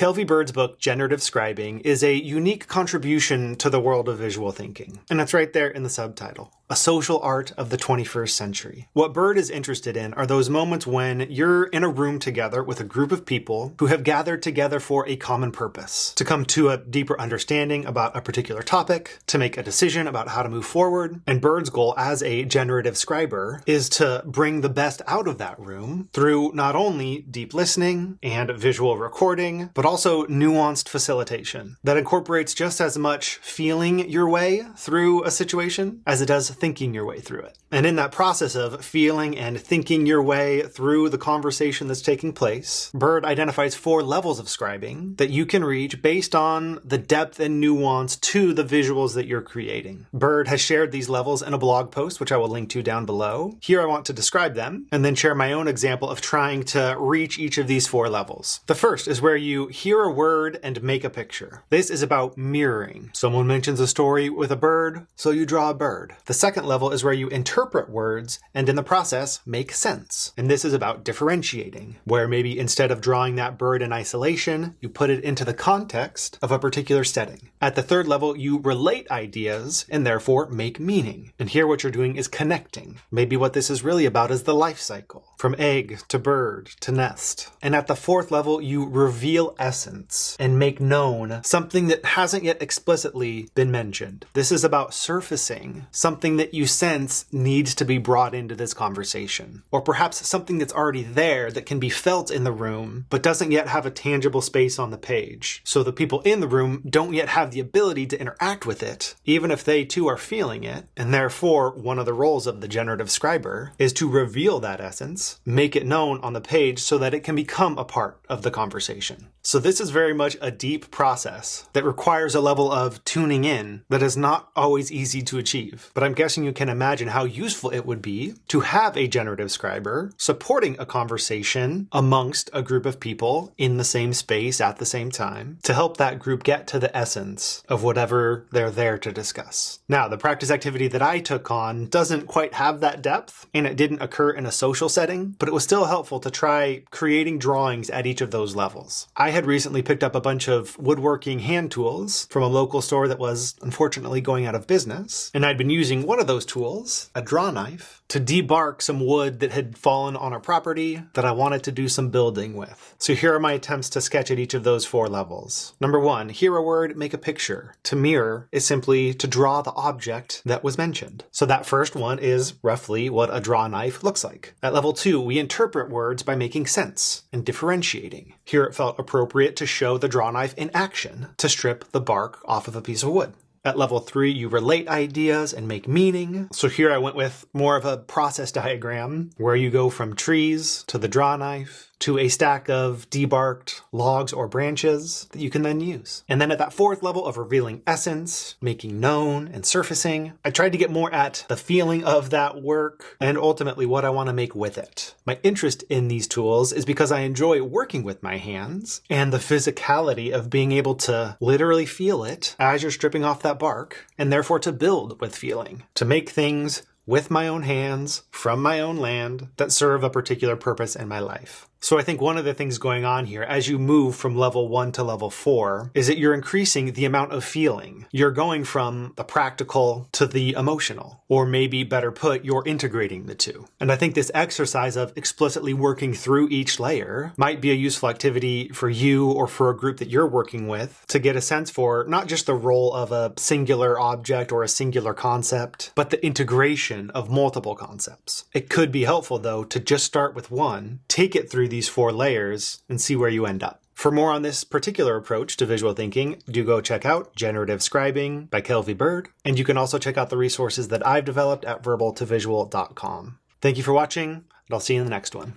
Kelvy Bird's book, Generative Scribing, is a unique contribution to the world of visual thinking. And it's right there in the subtitle. A social art of the 21st century. What Bird is interested in are those moments when you're in a room together with a group of people who have gathered together for a common purpose, to come to a deeper understanding about a particular topic, to make a decision about how to move forward. And Bird's goal as a generative scriber is to bring the best out of that room through not only deep listening and visual recording, but also nuanced facilitation that incorporates just as much feeling your way through a situation as it does thinking your way through it. And in that process of feeling and thinking your way through the conversation that's taking place, Bird identifies 4 levels of scribing that you can reach based on the depth and nuance to the visuals that you're creating. Bird has shared these levels in a blog post, which I will link to down below. Here I want to describe them and then share my own example of trying to reach each of these 4 levels. The first is where you hear a word and make a picture. This is about mirroring. Someone mentions a story with a bird, so you draw a bird. The second level is where you interpret words and in the process make sense. And this is about differentiating, where maybe instead of drawing that bird in isolation, you put it into the context of a particular setting. At the third level, you relate ideas and therefore make meaning. And here what you're doing is connecting. Maybe what this is really about is the life cycle, from egg to bird to nest. And at the fourth level, you reveal essence and make known something that hasn't yet explicitly been mentioned. This is about surfacing something that you sense needs to be brought into this conversation. Or perhaps something that's already there that can be felt in the room, but doesn't yet have a tangible space on the page. So the people in the room don't yet have the ability to interact with it, even if they too are feeling it. And therefore, one of the roles of the generative scriber is to reveal that essence, make it known on the page so that it can become a part of the conversation. So this is very much a deep process that requires a level of tuning in that is not always easy to achieve. But I'm guessing you can imagine how useful it would be to have a generative scriber supporting a conversation amongst a group of people in the same space at the same time to help that group get to the essence of whatever they're there to discuss. Now, the practice activity that I took on doesn't quite have that depth, and it didn't occur in a social setting, but it was still helpful to try creating drawings at each of those levels. I had recently picked up a bunch of woodworking hand tools from a local store that was unfortunately going out of business, and I'd been using one of those tools, a draw knife, to debark some wood that had fallen on our property that I wanted to do some building with. So here are my attempts to sketch at each of those 4 levels. Number 1, hear a word, make a picture. To mirror is simply to draw the object that was mentioned. So that first one is roughly what a draw knife looks like. At level 2, we interpret words by making sense and differentiating. Here it felt appropriate to show the draw knife in action to strip the bark off of a piece of wood. At level 3, you relate ideas and make meaning. So here I went with more of a process diagram where you go from trees to the draw knife to a stack of debarked logs or branches that you can then use. And then at that 4th level of revealing essence, making known and surfacing, I tried to get more at the feeling of that work and ultimately what I want to make with it. My interest in these tools is because I enjoy working with my hands and the physicality of being able to literally feel it as you're stripping off that bark, and therefore to build with feeling, to make things with my own hands, from my own land, that serve a particular purpose in my life. So I think one of the things going on here as you move from level 1 to level 4 is that you're increasing the amount of feeling. You're going from the practical to the emotional, or maybe better put, you're integrating the two. And I think this exercise of explicitly working through each layer might be a useful activity for you or for a group that you're working with to get a sense for not just the role of a singular object or a singular concept, but the integration of multiple concepts. It could be helpful though to just start with one, take it through these 4 layers, and see where you end up. For more on this particular approach to visual thinking, do go check out Generative Scribing by Kelvy Bird, and you can also check out the resources that I've developed at verbaltovisual.com. Thank you for watching, and I'll see you in the next one.